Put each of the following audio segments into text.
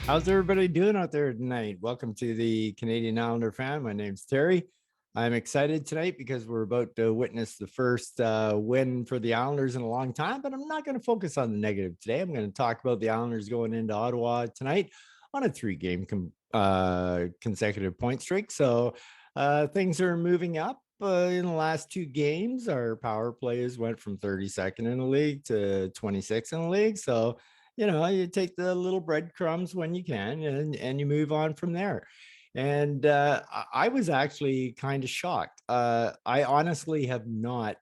How's everybody doing out there tonight? Welcome to the Canadian Islander fan. My name's Terry. I'm excited tonight because we're about to witness the first win for the Islanders in a long time, but I'm not going to focus on the negative today. I'm going to talk about the Islanders going into Ottawa tonight on a three-game consecutive point streak. So things are moving up. In the last two games, our power plays went from 32nd in the league to 26th in the league. So you take the little breadcrumbs when you can and you move on from there. And I was actually kind of shocked. I honestly have not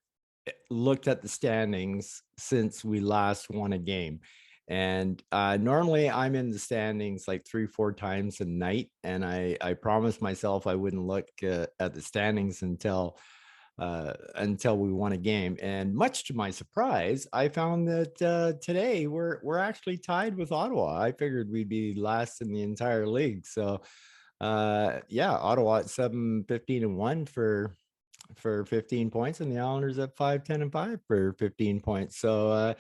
looked at the standings since we last won a game. And normally I'm in the standings like 3, 4 times a night. And I promised myself I wouldn't look at the standings until we won a game. And much to my surprise, I found that today we're actually tied with Ottawa. I figured we'd be last in the entire league. So yeah, Ottawa at 7-15-1 for 15 points, and the Islanders at 5-10-5 for 15 points. So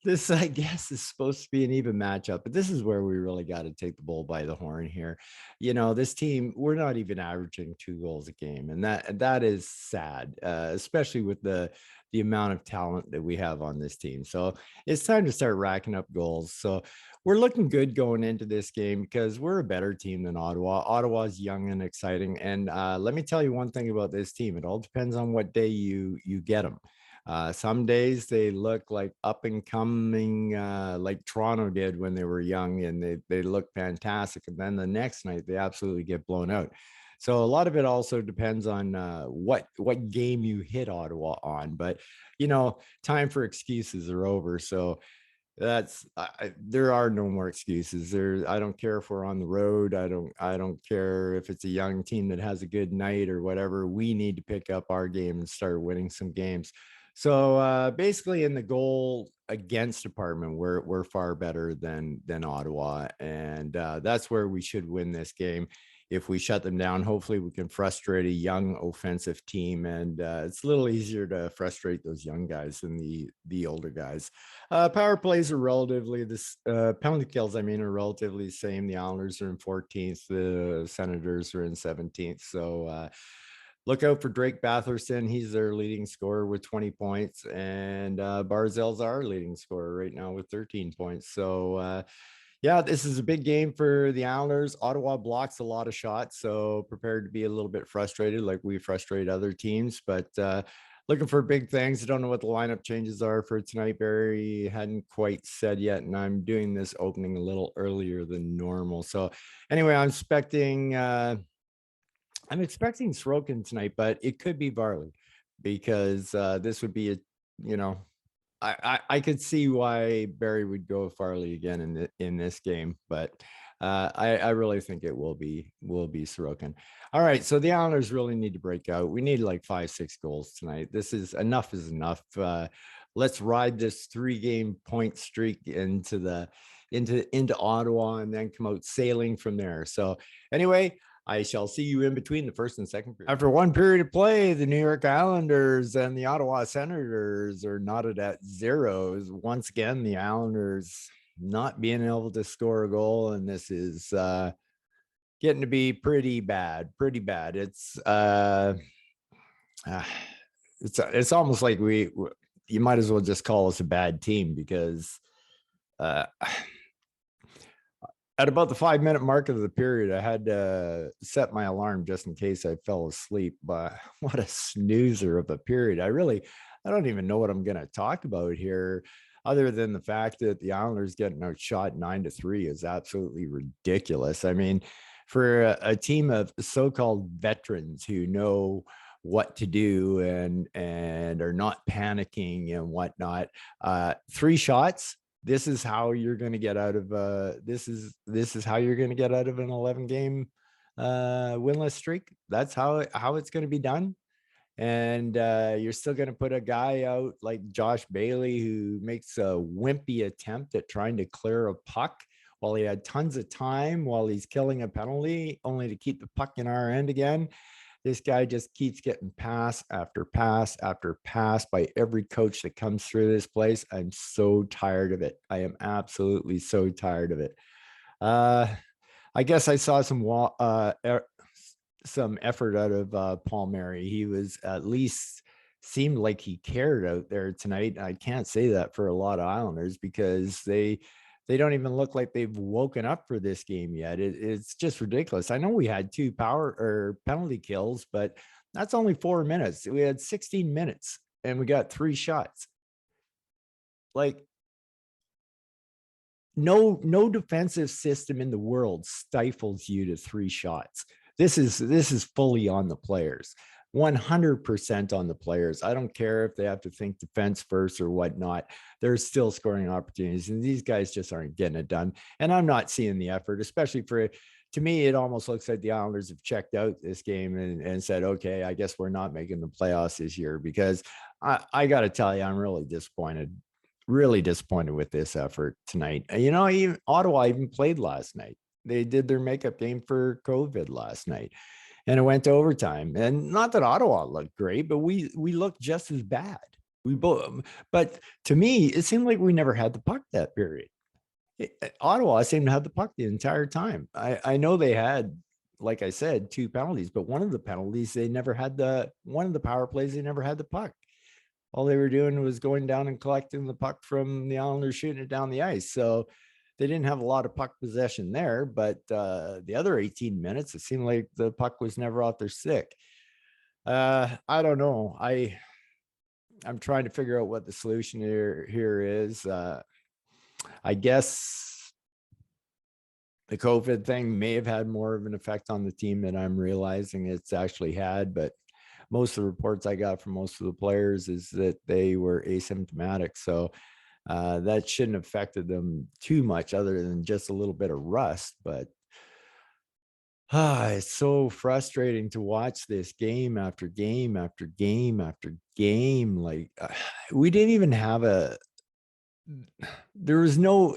this, I guess, is supposed to be an even matchup, but this is where we really got to take the bull by the horn here. This team, we're not even averaging 2 goals a game, and that is sad, especially with the amount of talent that we have on this team. So it's time to start racking up goals. So we're looking good going into this game because we're a better team than Ottawa. Ottawa's young and exciting, and let me tell you one thing about this team. It all depends on what day you get them. Some days they look like up and coming, like Toronto did when they were young, and they look fantastic. And then the next night they absolutely get blown out. So a lot of it also depends on what game you hit Ottawa on. But time for excuses are over. So there are no more excuses. I don't care if we're on the road. I don't care if it's a young team that has a good night or whatever. We need to pick up our game and start winning some games. So basically in the goal against department, we're far better than Ottawa, and that's where we should win this game. If we shut them down, hopefully we can frustrate a young offensive team, and it's a little easier to frustrate those young guys than the older guys. Power plays are relatively this penalty kills. I mean, are relatively the same. The Islanders are in 14th. The Senators are in 17th. So look out for Drake Batherson. He's their leading scorer with 20 points, and Barzell's our leading scorer right now with 13 points. So yeah, this is a big game for the Islanders. Ottawa blocks a lot of shots, so prepared to be a little bit frustrated, like we frustrate other teams. But looking for big things. I don't know what the lineup changes are for tonight. Barry hadn't quite said yet, and I'm doing this opening a little earlier than normal. So anyway, I'm expecting Sorokin tonight, but it could be Varley because this would be you know, I could see why Barry would go with Farley again in this game, but I really think it will be Sorokin. All right, so the Islanders really need to break out. We need like 5, 6 goals tonight. This is enough is enough. Let's ride this 3-game point streak into Ottawa and then come out sailing from there. So anyway, I shall see you in between the first and second period. After one period of play, the New York Islanders and the Ottawa Senators are knotted at zeros. Once again, the Islanders not being able to score a goal, and this is getting to be pretty bad. Pretty bad. It's almost like you might as well just call us a bad team because uh, at about the 5-minute mark of the period, I had to set my alarm just in case I fell asleep. But what a snoozer of a period. I don't even know what I'm going to talk about here, other than the fact that the Islanders getting outshot 9-3 is absolutely ridiculous. I mean, for a team of so-called veterans who know what to do and are not panicking and whatnot, 3 shots, this is how you're going to get out of this is how you're going to get out of an 11 game winless streak. That's how it's going to be done. And you're still going to put a guy out like Josh Bailey who makes a wimpy attempt at trying to clear a puck while he had tons of time while he's killing a penalty, only to keep the puck in our end again. This guy just keeps getting pass after pass after pass by every coach that comes through this place. I'm so tired of it. I am absolutely so tired of it. Uh, I guess I saw some effort out of Palmieri. He was at least seemed like he cared out there tonight. I can't say that for a lot of Islanders because they don't even look like they've woken up for this game yet. It's just ridiculous. I know we had 2 power or penalty kills, but that's only 4 minutes. We had 16 minutes and we got 3 shots. Like, no defensive system in the world stifles you to 3 shots. This is fully on the players. 100% on the players. I don't care if they have to think defense first or whatnot. There's still scoring opportunities, and these guys just aren't getting it done. And I'm not seeing the effort, especially to me, it almost looks like the Islanders have checked out this game and said, okay, I guess we're not making the playoffs this year, because I got to tell you, I'm really disappointed with this effort tonight. Even Ottawa even played last night. They did their makeup game for COVID last night, and it went to overtime. And not that Ottawa looked great, but we looked just as bad. We both, but to me, it seemed like we never had the puck that period. Ottawa seemed to have the puck the entire time. I know they had, like I said, 2 penalties, but one of the penalties they never had one of the power plays they never had the puck. All they were doing was going down and collecting the puck from the Islanders, shooting it down the ice. So they didn't have a lot of puck possession there, but the other 18 minutes, it seemed like the puck was never off their stick. I don't know. I'm trying to figure out what the solution here is. I guess the COVID thing may have had more of an effect on the team than I'm realizing it's actually had, but most of the reports I got from most of the players is that they were asymptomatic. So that shouldn't have affected them too much other than just a little bit of rust. But it's so frustrating to watch this game after game after game after game. Like we didn't even have there was no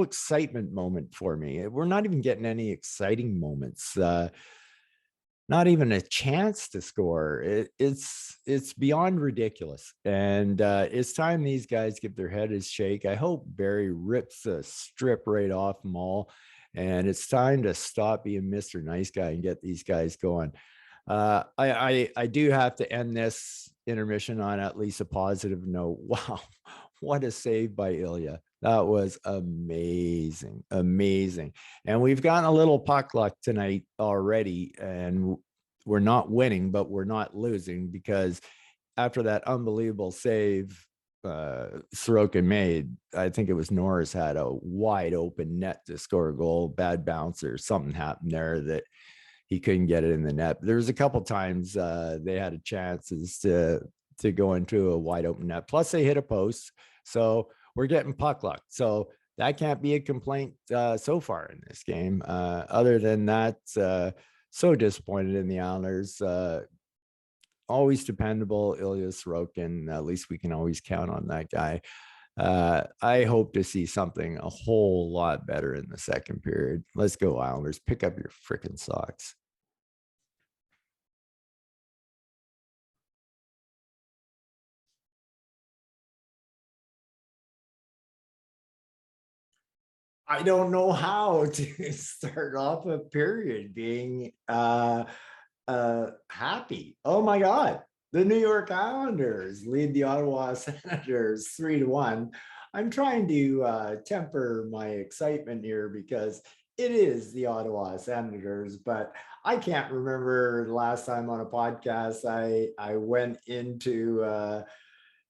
excitement moment for me. We're not even getting any exciting moments. Not even a chance to score. It's beyond ridiculous, and it's time these guys give their head a shake. I hope Barry rips a strip right off them all, and it's time to stop being Mr. Nice Guy and get these guys going. I do have to end this intermission on at least a positive note. Wow, what a save by Ilya. That was amazing, amazing. And we've gotten a little puck luck tonight already, and we're not winning, but we're not losing, because after that unbelievable save Sorokin made, I think it was Norris had a wide open net to score a goal, bad bouncer, something happened there that he couldn't get it in the net. There was a couple times they had a chances to go into a wide open net. Plus they hit a post. So we're getting puck luck. So that can't be a complaint so far in this game. Other than that, so disappointed in the Islanders. Always dependable, Ilya Sorokin. At least we can always count on that guy. I hope to see something a whole lot better in the second period. Let's go, Islanders. Pick up your freaking socks. I don't know how to start off a period being happy. Oh my God. The New York Islanders lead the Ottawa Senators 3-1. I'm trying to temper my excitement here because it is the Ottawa Senators, but I can't remember the last time on a podcast I went into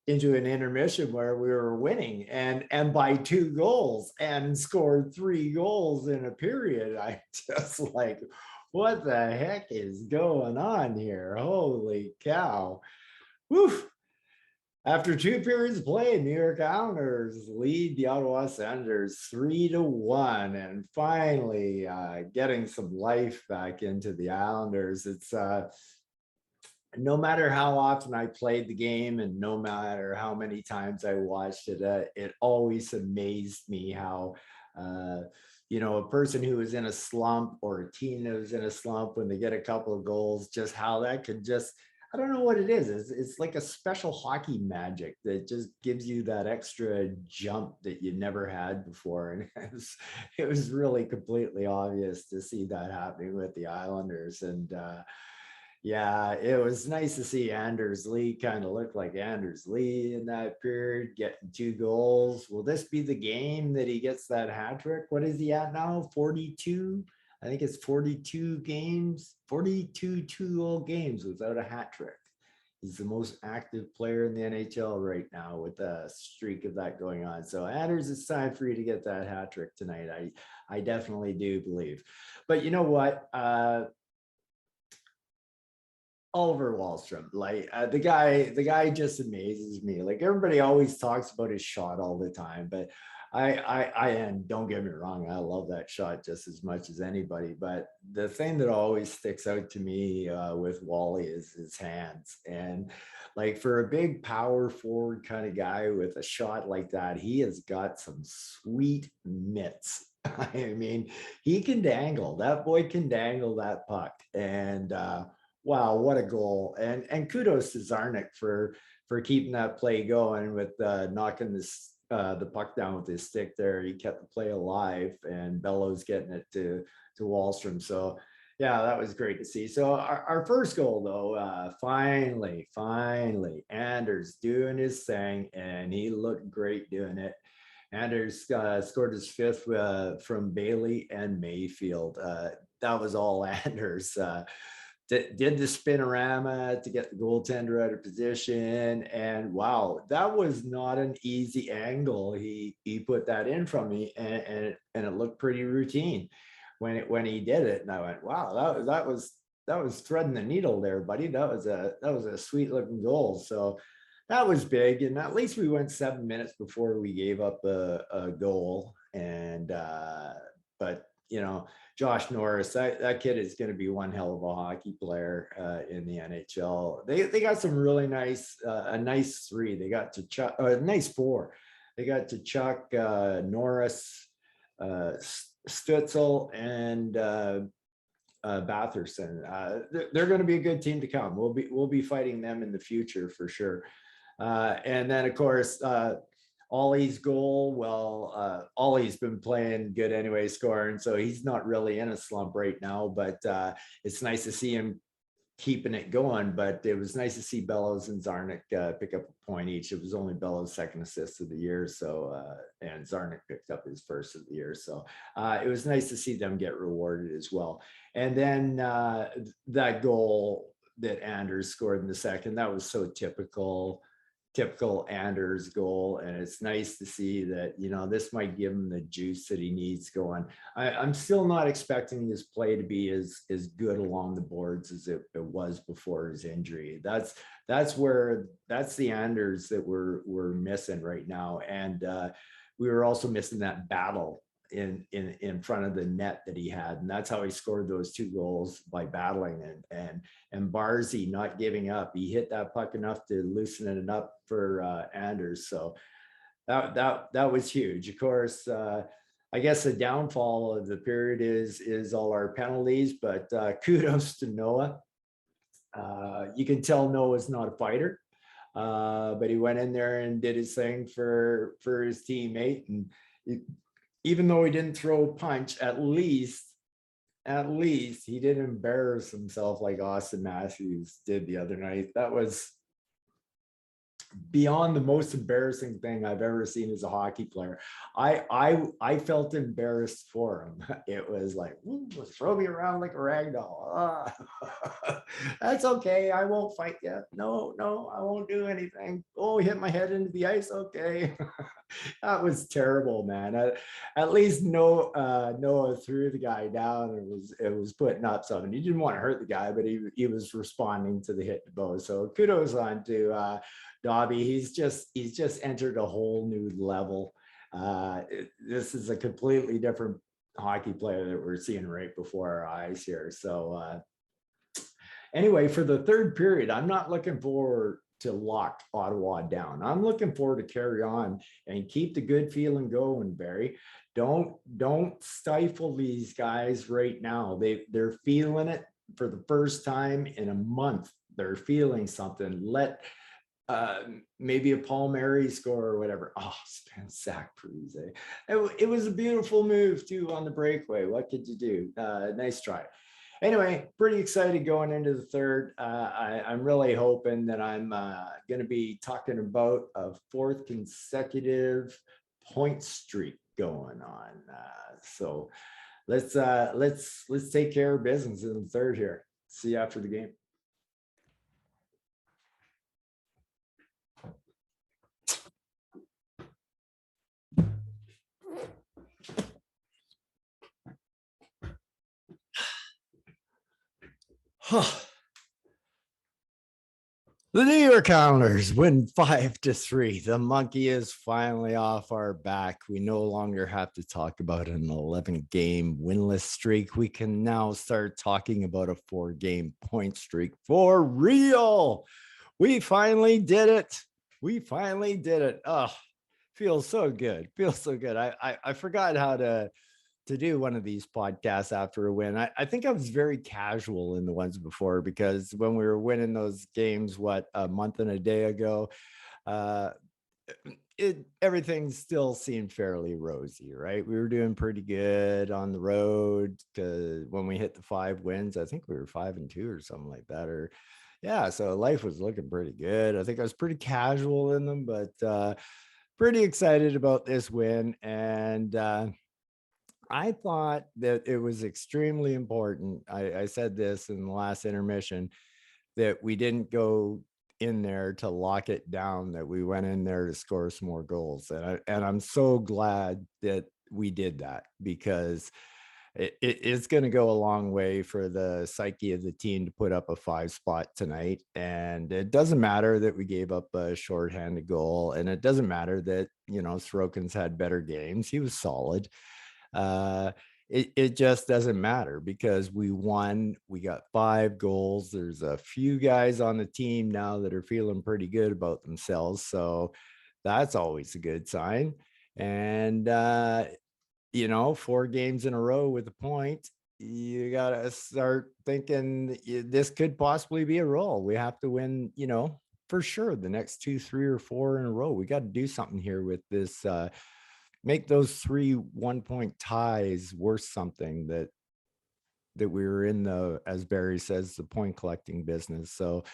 an intermission where we were winning and by 2 goals and scored 3 goals in a period. I just like, what the heck is going on here? Holy cow. Woof. After 2 periods played, New York Islanders lead the Ottawa Senators 3-1, and finally getting some life back into the Islanders. It's no matter how often I played the game and no matter how many times I watched it, it always amazed me how, a person who was in a slump or a team that was in a slump, when they get a couple of goals, just how that could just I don't know what it is. It's like a special hockey magic that just gives you that extra jump that you never had before. And it was really completely obvious to see that happening with the Islanders. And yeah, it was nice to see Anders Lee kind of look like Anders Lee in that period, getting 2 goals. Will this be the game that he gets that hat trick? What is he at now? 42? I think it's 42 games, 42 2-goal games without a hat trick. He's the most active player in the NHL right now with a streak of that going on. So Anders, it's time for you to get that hat trick tonight. I definitely do believe. But you know what? Oliver Wahlstrom, like the guy just amazes me. Like everybody always talks about his shot all the time, but and don't get me wrong, I love that shot just as much as anybody. But the thing that always sticks out to me with Wally is his hands. And like for a big power forward kind of guy with a shot like that, he has got some sweet mitts. I mean, he can dangle. That boy can dangle that puck. And wow, what a goal. And kudos to Zarnik for keeping that play going with knocking the puck down with his stick there. He kept the play alive, and Bellows getting it to Wahlstrom. So yeah, that was great to see. So our first goal though, finally, Anders doing his thing, and he looked great doing it. Anders scored his fifth from Bailey and Mayfield. That was all Anders. Did the spinorama to get the goaltender out of position, and wow, that was not an easy angle. He put that in from me, and it looked pretty routine when he did it, and I went, wow, that was threading the needle there, buddy. That was a sweet looking goal. So that was big, and at least we went 7 minutes before we gave up a goal. And but you know, Josh Norris, that kid is going to be one hell of a hockey player in the NHL. They got some really nice, a nice three. They got to Chuck, a nice four. They got to Chuck, Norris, Stutzel, and Batherson. They're going to be a good team to come. We'll be fighting them in the future for sure. And then of course, Ollie's goal. Well, Ollie's been playing good anyway, scoring, so he's not really in a slump right now. But it's nice to see him keeping it going. But it was nice to see Bellows and Zarnik pick up a point each. It was only Bellows' second assist of the year, so and Zarnik picked up his first of the year. So it was nice to see them get rewarded as well. And then that goal that Anders scored in the second, that was so typical Anders goal. And it's nice to see that, you know, this might give him the juice that he needs going. I'm still not expecting his play to be as good along the boards as it was before his injury. That's the Anders that we're missing right now. And we were also missing that battle in front of the net that he had, and that's how he scored those 2 goals, by battling and Barzy not giving up. He hit that puck enough to loosen it up for Anders. So that was huge. Of course, I guess the downfall of the period is all our penalties, but kudos to Noah. You can tell Noah's not a fighter, but he went in there and did his thing for his teammate. And even though he didn't throw a punch, at least he didn't embarrass himself like Austin Matthews did the other night. That was beyond the most embarrassing thing I've ever seen as a hockey player. I felt embarrassed for him. It was like, throw me around like a rag doll. That's okay. I won't fight you. No, I won't do anything. Oh, hit my head into the ice. Okay. That was terrible, man. At least Noah threw the guy down and it was putting up something. He didn't want to hurt the guy, but he was responding to the hit to bow. So kudos on to Dobby. He's just entered a whole new level. This is a completely different hockey player that we're seeing right before our eyes here. So anyway, for the third period, I'm not looking forward to lock Ottawa down. I'm looking forward to carry on and keep the good feeling going, Barry. Don't stifle these guys right now. They're feeling it for the first time in a month. they're feeling something. Let maybe a Palmieri score or whatever. Oh, Zach Parise. It was a beautiful move too on the breakaway. What could you do? Nice try. Anyway, pretty excited going into the third. I'm really hoping that I'm going to be talking about a fourth consecutive point streak going on. So let's take care of business in the third here. See you after the game. The New York Islanders win 5-3. The monkey is finally off our back. We no longer have to talk about an 11-game winless streak. We can now start talking about a 4-game point streak for real. We finally did it. We finally did it. Oh, feels so good. Feels so good. I forgot how to do one of these podcasts after a win. I think I was very casual in the ones before, because when we were winning those games, a month and a day ago, everything still seemed fairly rosy, right? We were doing pretty good on the road, because when we hit the 5 wins, I think we were 5-2 or something like that. Or yeah, so life was looking pretty good. I think I was pretty casual in them, but pretty excited about this win. And I thought that it was extremely important. I said this in the last intermission, that we didn't go in there to lock it down, that we went in there to score some more goals. And I'm so glad that we did that, because it's going to go a long way for the psyche of the team to put up a 5 spot tonight. And it doesn't matter that we gave up a shorthanded goal, and it doesn't matter that, Sorokin's had better games. He was solid. It just doesn't matter, because we won. We got 5 goals. There's a few guys on the team now that are feeling pretty good about themselves, so that's always a good sign. And 4 games in a row with a point, you gotta start thinking this could possibly be a roll. We have to win, for sure, the next 2, 3, or 4 in a row. We got to do something here with this, make those 3 1-point ties worth something, that we were in the, as Barry says, the point collecting business. So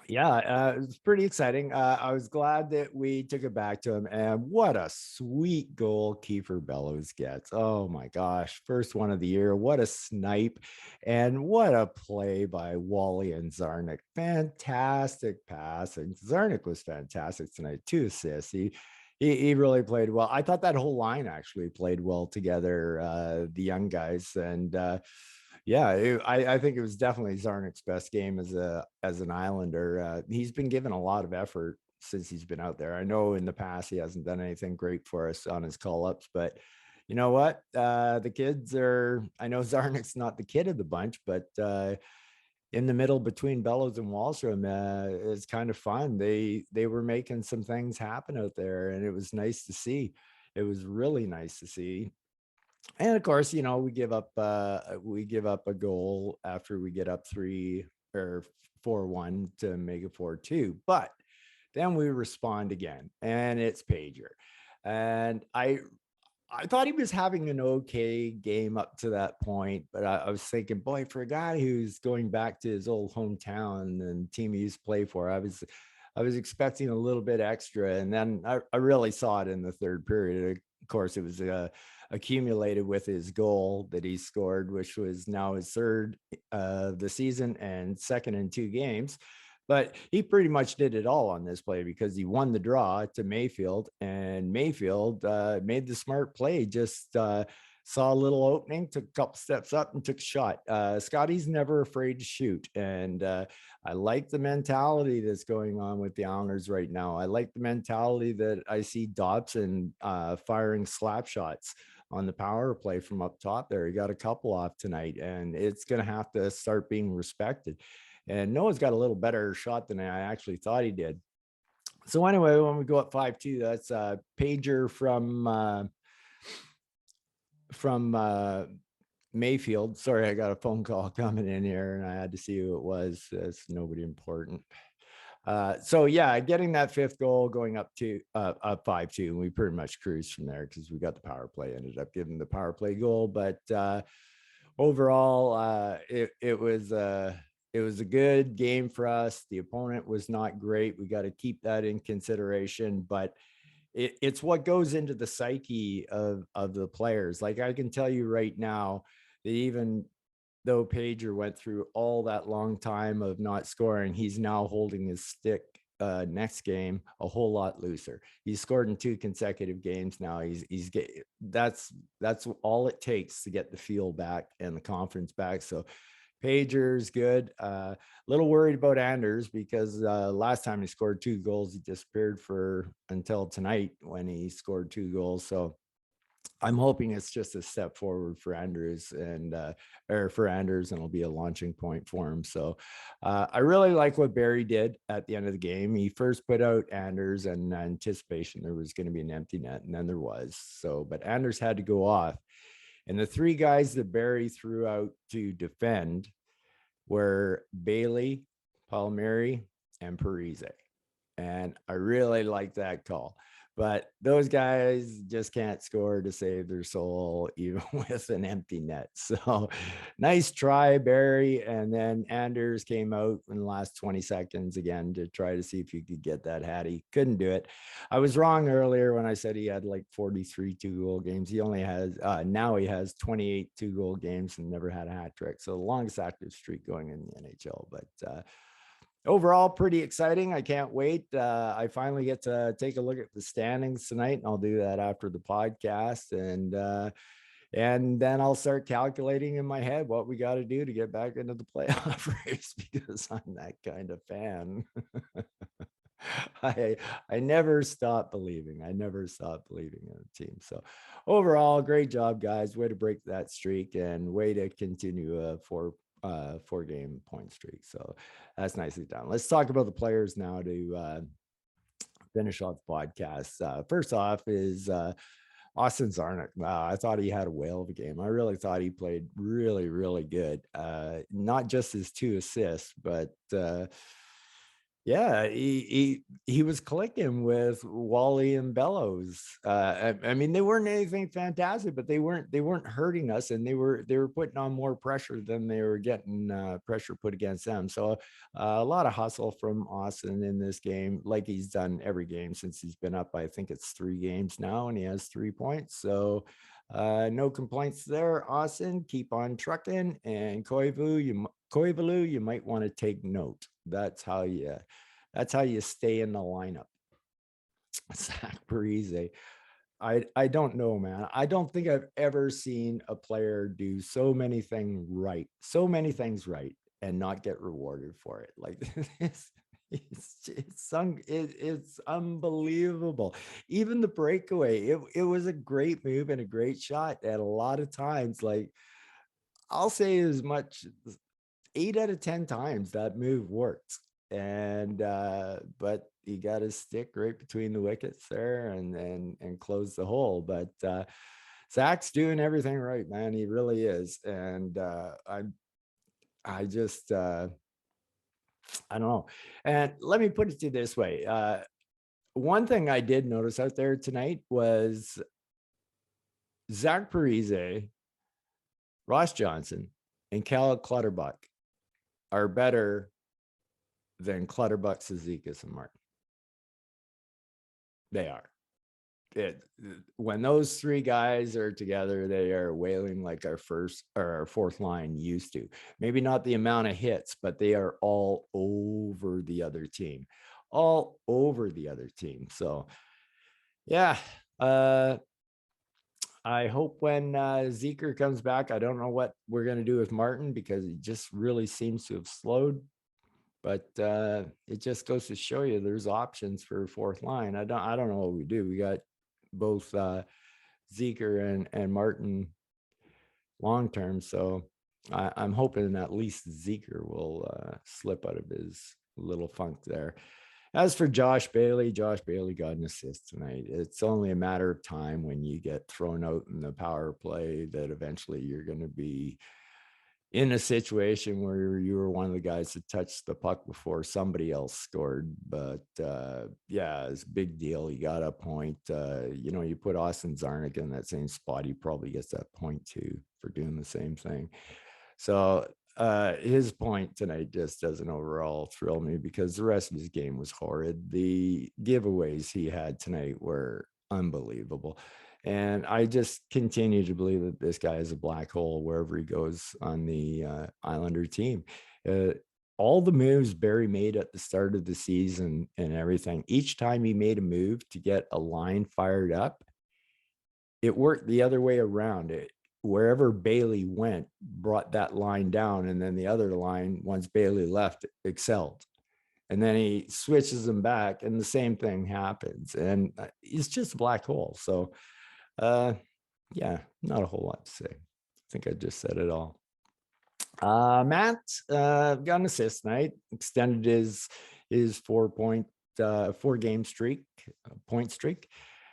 it's pretty exciting. I was glad that we took it back to him, and what a sweet goal Kiefer Bellows gets. Oh my gosh, first one of the year. What a snipe, and what a play by Wally and Zarnik. Fantastic passing. Zarnik was fantastic tonight. 2 assists. He really played well. I thought that whole line actually played well together, the young guys. And I think it was definitely Zarnik's best game as an Islander. He's been given a lot of effort since he's been out there. I know in the past he hasn't done anything great for us on his call-ups, but you know what? The kids are, I know Zarnik's not the kid of the bunch, but in the middle between Bellows and Wallstrom, it's kind of fun. They were making some things happen out there, and it was nice to see. It was really nice to see. And of course, we give up a goal after we get up 3 or 4-1 to make it 4-2. But then we respond again, and it's Pager. And I thought he was having an okay game up to that point, but I was thinking, boy, for a guy who's going back to his old hometown and team he used to play for, I was expecting a little bit extra. And then I really saw it in the third period. Of course, it was accumulated with his goal that he scored, which was now his third the season and second in 2 games. But he pretty much did it all on this play, because he won the draw to Mayfield, and Mayfield made the smart play. Just saw a little opening, took a couple steps up, and took a shot. Scotty's never afraid to shoot, and I like the mentality that's going on with the Islanders right now. I like the mentality that I see Dobson firing slap shots on the power play from up top there. He got a couple off tonight, and it's going to have to start being respected. And Noah's got a little better shot than I actually thought he did. So anyway, when we go up 5-2, that's Pager from Mayfield. Sorry, I got a phone call coming in here and I had to see who it was. It's nobody important. So yeah, getting that fifth goal, going up 5-2, and we pretty much cruised from there because we got the power play. Ended up giving the power play goal, but overall, it was a good game for us. The opponent was not great. We got to keep that in consideration, but it's what goes into the psyche of the players. Like I can tell you right now that even though Pager went through all that long time of not scoring, he's now holding his stick next game a whole lot looser. He's scored in 2 consecutive games now. That's all it takes to get the feel back and the confidence back. So Pager's good. Little worried about Anders because last time he scored 2 goals, he disappeared for until tonight when he scored 2 goals. So I'm hoping it's just a step forward for Anders and it'll be a launching point for him. So I really like what Barry did at the end of the game. He first put out Anders in anticipation there was going to be an empty net, and then there was. So, but Anders had to go off. And the 3 guys that Barry threw out to defend were Bailey, Palmieri, and Parise. And I really like that call. But those guys just can't score to save their soul, even with an empty net. So nice try, Barry. And then Anders came out in the last 20 seconds again to try to see if you could get that Hattie. Couldn't do it. I was wrong earlier when I said he had like 43 2-goal games. He only has, now he has 28 2-goal games and never had a hat trick. So the longest active streak going in the NHL. But overall, pretty exciting. I can't wait. I finally get to take a look at the standings tonight, and I'll do that after the podcast. And then I'll start calculating in my head what we got to do to get back into the playoff race because I'm that kind of fan. I never stop believing. I never stop believing in the team. So overall, great job, guys. Way to break that streak and way to continue a 4-game point streak. So that's nicely done. Let's talk about the players now to finish off the podcast. First off is Austin Czarnik. Wow, I thought he had a whale of a game. I really thought he played really, really good. Not just his 2 assists, but yeah, he was clicking with Wally and Bellows. I mean, they weren't anything fantastic, but they weren't hurting us, and they were putting on more pressure than they were getting pressure put against them. So a lot of hustle from Austin in this game, like he's done every game since he's been up. I think it's 3 games now, and he has 3 points. So no complaints there, Austin. Keep on trucking, and Koivu, you might want to take note. That's how you stay in the lineup. Zach Parise. I don't know, man. I don't think I've ever seen a player do so many things right, and not get rewarded for it. Like this, it's unbelievable. Even the breakaway, it was a great move and a great shot. At a lot of times, like I'll say as much 8 out of 10 times that move worked. And but he got his stick right between the wickets there and closed the hole. But Zach's doing everything right, man. He really is. And I just I don't know. And let me put it to you this way. One thing I did notice out there tonight was Zach Parise, Ross Johnson, and Cal Clutterbuck are better than Clutterbuck, Cizikas, and Martin. They are. When those 3 guys are together, they are wailing like our first or our 4th line used to. Maybe not the amount of hits, but they are all over the other team. All over the other team. So yeah. I hope when Zeker comes back, I don't know what we're going to do with Martin because he just really seems to have slowed. But it just goes to show you there's options for 4th line. I don't know what we do. We got both Zeker and Martin long term. So I'm hoping at least Zeker will slip out of his little funk there. As for Josh Bailey got an assist tonight. It's only a matter of time when you get thrown out in the power play that eventually you're going to be in a situation where you were one of the guys that touched the puck before somebody else scored. But yeah, it's a big deal. He got a point. You put Austin Zarnik in that same spot, he probably gets that point too for doing the same thing. So his point tonight just doesn't overall thrill me because the rest of his game was horrid. The giveaways he had tonight were unbelievable. And I just continue to believe that this guy is a black hole wherever he goes on the Islander team. All the moves Barry made at the start of the season and everything, each time he made a move to get a line fired up, it worked the other way around. Wherever Bailey went, brought that line down, and then the other line, once Bailey left, excelled. And then he switches them back, and the same thing happens. And it's just a black hole. So yeah, not a whole lot to say. I think I just said it all. Matt got an assist tonight, extended his 4-game point streak.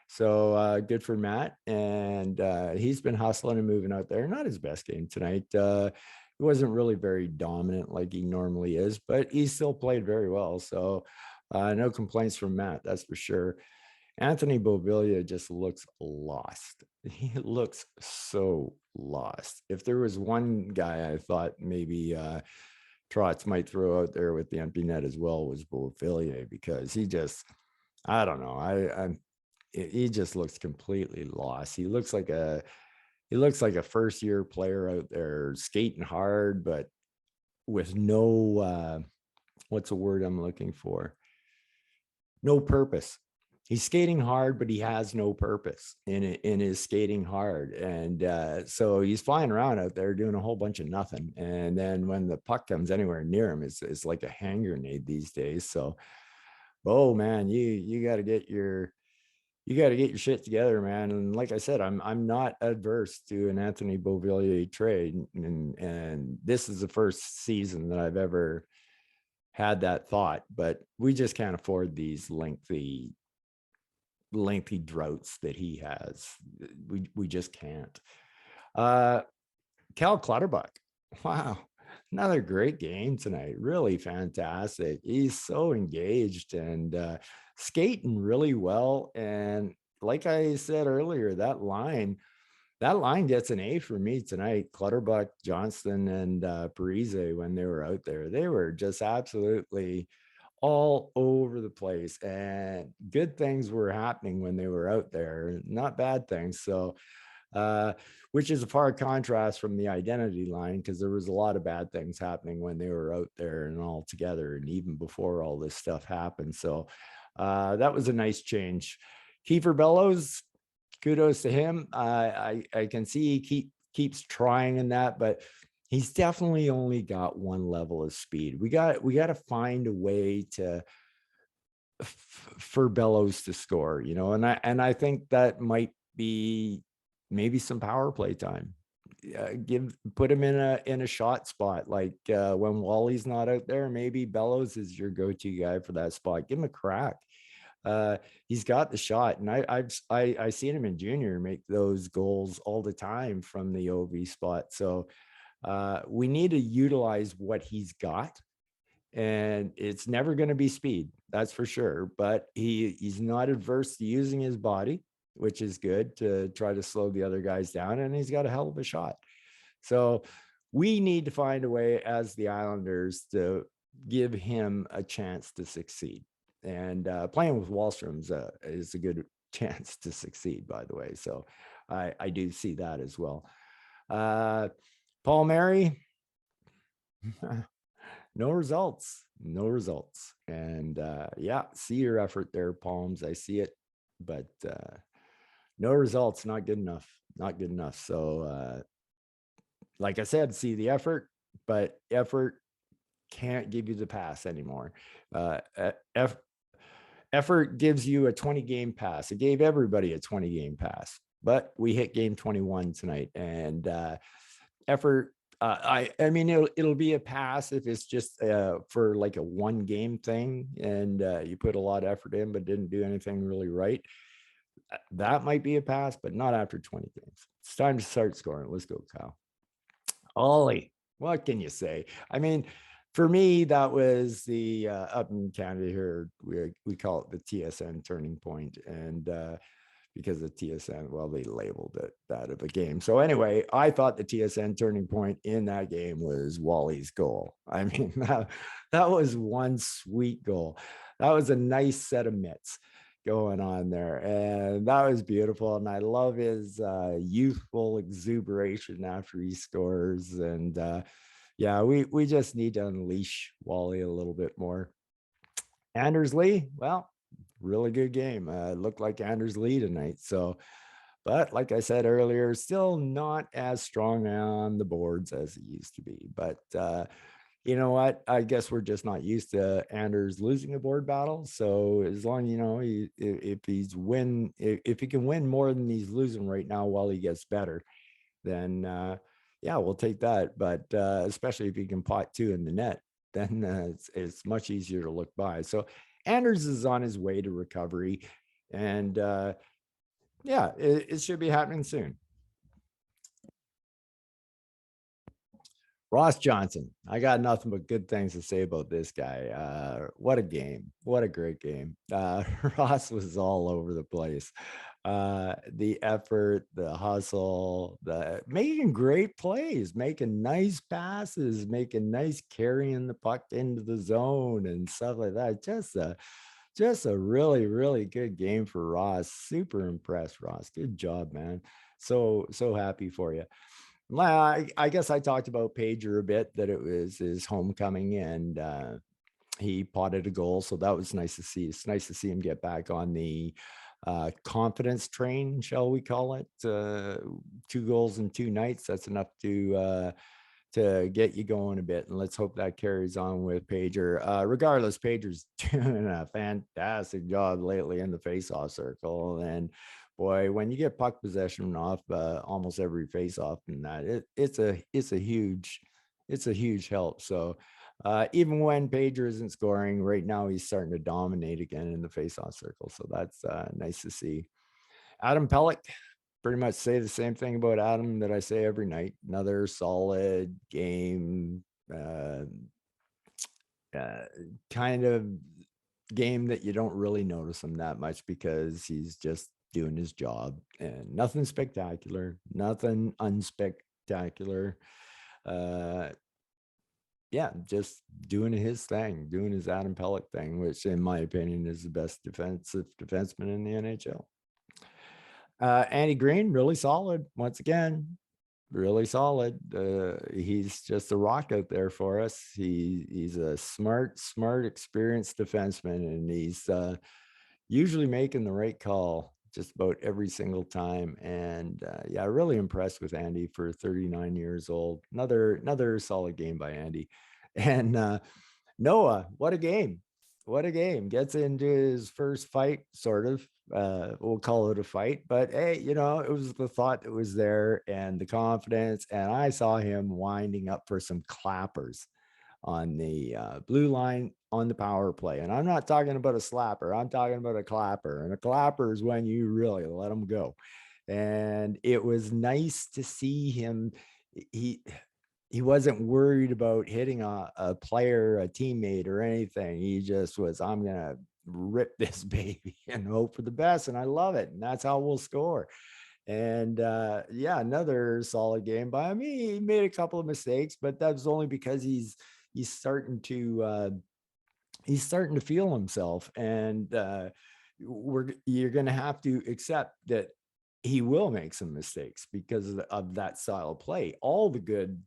So good for Matt. And he's been hustling and moving out there. Not his best game tonight. He wasn't really very dominant like he normally is, but he still played very well. So no complaints from Matt, that's for sure. Anthony Beauvillier just looks lost. He looks so lost. If there was one guy I thought maybe Trotz might throw out there with the empty net as well was Beauvillier, because he just, I don't know. He just looks completely lost. He looks like a first year player out there skating hard, but with no, what's the word I'm looking for? No purpose. He's skating hard, but he has no purpose in his skating hard. And so he's flying around out there doing a whole bunch of nothing. And then when the puck comes anywhere near him, it's like a hand grenade these days. So, oh man, you got to get your shit together, man. And like I said, I'm not adverse to an Anthony Beauvillier trade. And this is the first season that I've ever had that thought, but we just can't afford these lengthy droughts that he has. We just can't. Cal Clutterbuck, wow, another great game tonight. Really fantastic. He's so engaged and skating really well. And like I said earlier, that line gets an A for me tonight. Clutterbuck, Johnston, and Parise, when they were out there, they were just absolutely all over the place, and good things were happening when they were out there, not bad things. So which is a far contrast from the identity line, because there was a lot of bad things happening when they were out there and all together, and even before all this stuff happened. So that was a nice change. Kiefer Bellows, kudos to him. I can see he keeps trying in that, but he's definitely only got one level of speed. We got to find a way for Bellows to score, and I think that might be maybe some power play time. Put him in a shot spot, like when Wally's not out there. Maybe Bellows is your go-to guy for that spot. Give him a crack. He's got the shot, and I seen him in junior make those goals all the time from the OV spot. So we need to utilize what he's got, and it's never going to be speed, that's for sure. But he's not adverse to using his body, which is good, to try to slow the other guys down, and he's got a hell of a shot. So we need to find a way as the Islanders to give him a chance to succeed. And playing with Wahlstrom is a good chance to succeed, by the way. So I do see that as well. Palmieri, no results. And yeah, see your effort there, Palms. I see it, but no results. Not good enough. So like I said, see the effort, but effort can't give you the pass anymore. Effort gives you a 20-game pass. It gave everybody a 20-game pass, but we hit game 21 tonight, and effort I mean, it'll be a pass if it's just for like a one game thing, and you put a lot of effort in but didn't do anything really right. That might be a pass, but not after 20 games. It's time to start scoring. Let's go, Kyle. Ollie, what can you say? I mean, for me, that was the up in Canada here, we call it the TSN turning point, and because the TSN, well, they labeled it that of a game. So anyway, I thought the TSN turning point in that game was Wally's goal. I mean, that was one sweet goal. That was a nice set of mitts going on there, and that was beautiful. And I love his youthful exuberation after he scores. And yeah, we just need to unleash Wally a little bit more. Anders Lee, well, really good game. It looked like Anders Lee tonight. So, but like I said earlier, still not as strong on the boards as it used to be. But you know what? I guess we're just not used to Anders losing a board battle. So as long if if he can win more than he's losing right now while he gets better, then yeah, we'll take that. But especially if he can pot two in the net, then it's much easier to look by. So Anders is on his way to recovery, and yeah, it should be happening soon. Ross Johnson, I got nothing but good things to say about this guy. What a game. What a great game. Ross was all over the place. The effort, the hustle, the making great plays, making nice passes, making nice carrying the puck into the zone and stuff like that. Just a really, really good game for Ross. Super impressed, Ross. Good job, man. So happy for you. Well, I guess I talked about Pager a bit, that it was his homecoming, and he potted a goal. So that was nice to see. It's nice to see him get back on the confidence train, shall we call it. 2 goals in 2 nights. That's enough to get you going a bit. And let's hope that carries on with Pager. Regardless, Pager's doing a fantastic job lately in the faceoff circle. And boy, when you get puck possession off almost every faceoff in that, it's a huge help. So even when Pager isn't scoring right now, he's starting to dominate again in the faceoff circle. So that's nice to see. Adam Pelech, pretty much say the same thing about Adam that I say every night. Another solid game, kind of game that you don't really notice him that much because he's just doing his job, and nothing spectacular, nothing unspectacular. Yeah, just doing his thing, doing his Adam Pelech thing, which in my opinion is the best defensive defenseman in the NHL. Andy Green, really solid once again, really solid. He's just a rock out there for us. He's a smart, experienced defenseman, and he's usually making the right call just about every single time. And yeah, really impressed with Andy for 39 years old. Another solid game by Andy. And Noah, what a game. What a game. Gets into his first fight, sort of. We'll call it a fight. But hey, it was the thought that was there and the confidence. And I saw him winding up for some clappers on the blue line on the power play. And I'm not talking about a slapper. I'm talking about a clapper. And a clapper is when you really let them go. And it was nice to see him. He wasn't worried about hitting a player, a teammate, or anything. He just was, I'm going to rip this baby and hope for the best. And I love it. And that's how we'll score. And yeah, another solid game by him. He made a couple of mistakes, but that's only because he's starting to feel himself. And you're going to have to accept that he will make some mistakes because of that style of play. All the good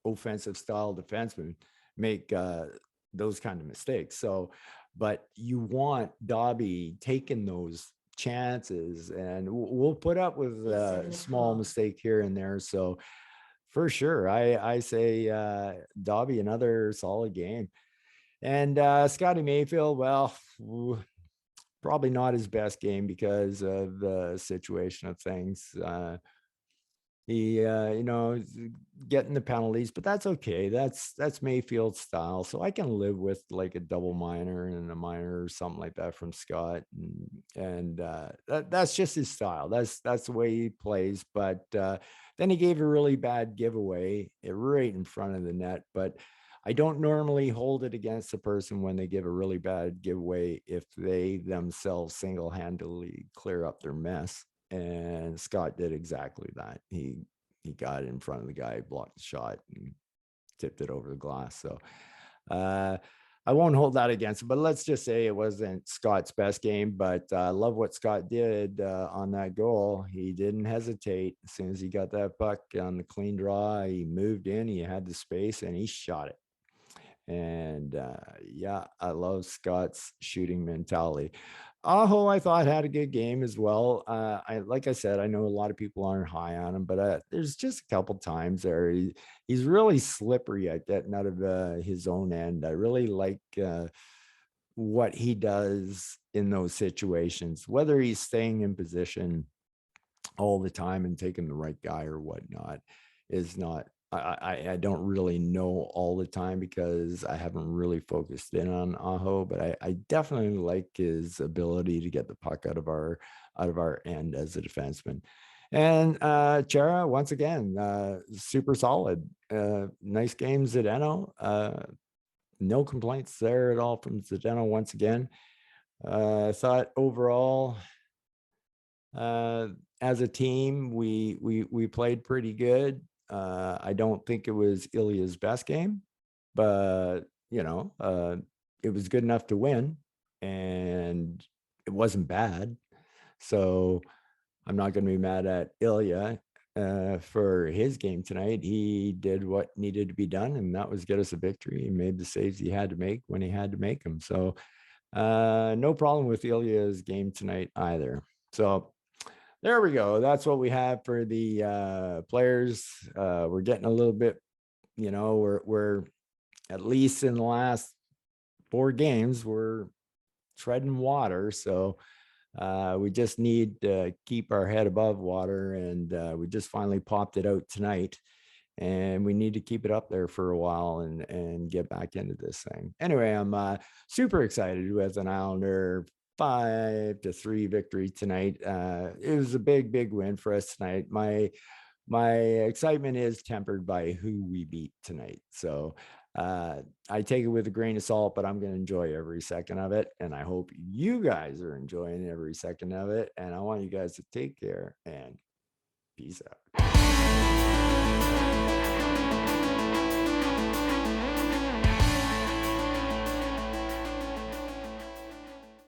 offensive style defensemen make those kind of mistakes. So, but you want Dobby taking those chances, and we'll put up with a small mistake here and there. So for sure, I say Dobby, another solid game. And Scotty Mayfield, well, probably not his best game because of the situation of things. He, getting the penalties, but that's okay. That's Mayfield style. So I can live with like a double minor and a minor or something like that from Scott, and that's just his style. That's the way he plays. But then he gave a really bad giveaway right in front of the net. But I don't normally hold it against a person when they give a really bad giveaway if they themselves single-handedly clear up their mess. And Scott did exactly that. He got in front of the guy, blocked the shot, and tipped it over the glass. So uh, I won't hold that against him. But let's just say it wasn't Scott's best game. But I love what Scott did on that goal. He didn't hesitate. As soon as he got that puck on the clean draw, he moved in. He had the space, and he shot it. And yeah, I love Scott's shooting mentality. Aho, I thought had a good game as well. Like I said, I know a lot of people aren't high on him, but there's just a couple times there he's really slippery at getting out of his own end. I really like what he does in those situations, whether he's staying in position all the time and taking the right guy or whatnot is not. I don't really know all the time because I haven't really focused in on Aho, but I definitely like his ability to get the puck out of our end as a defenseman. And Chara, once again, super solid. Nice game, Zdeno. No complaints there at all from Zdeno once again. I thought overall, uh, as a team, we played pretty good. I don't think it was Ilya's best game, but it was good enough to win, and it wasn't bad. So I'm not going to be mad at Ilya for his game tonight. He did what needed to be done, and that was get us a victory. He made the saves he had to make when he had to make them. So no problem with Ilya's game tonight either. So there we go. That's what we have for the players. We're getting a little bit, we're at least in the last 4 games, we're treading water. So we just need to keep our head above water, and we just finally popped it out tonight. And we need to keep it up there for a while and get back into this thing. Anyway, I'm super excited with an Islander 5-3 victory tonight. It was a big win for us tonight. My excitement is tempered by who we beat tonight. So I take it with a grain of salt, but I'm going to enjoy every second of it. And I hope you guys are enjoying every second of it. And I want you guys to take care and peace out.